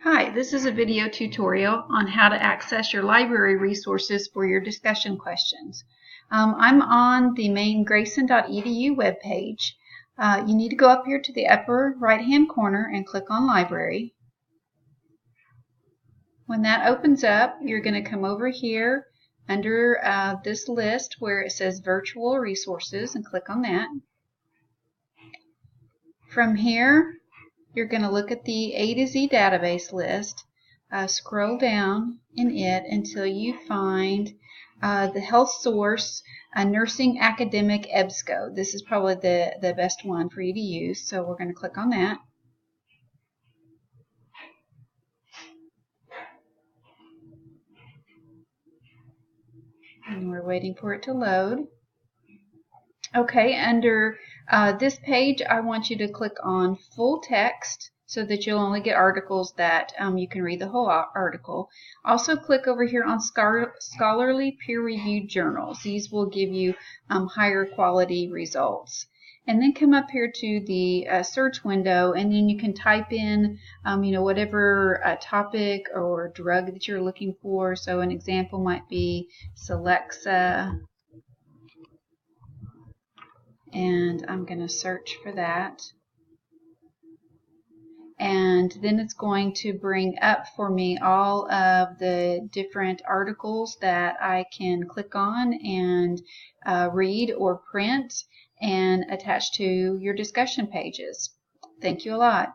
Hi, this is a video tutorial on how to access your library resources for your discussion questions. I'm on the main grayson.edu webpage. You need to go up here to the upper right-hand corner and click on Library. When that opens up, you're going to come over here under this list where it says Virtual Resources and click on that. From here, you're going to look at the A to Z database list. Scroll down in it until you find the Health Source Nursing Academic EBSCO. This is probably the best one for you to use, so we're going to click on that. And we're waiting for it to load. Okay, under this page, I want you to click on Full Text so that you'll only get articles that you can read the whole article. Also click over here on Scholarly Peer-Reviewed Journals. These will give you higher quality results. And then come up here to the search window, and then you can type in whatever topic or drug that you're looking for. So an example might be Celexa. And I'm going to search for that. And then it's going to bring up for me all of the different articles that I can click on and read or print and attach to your discussion pages. Thank you a lot.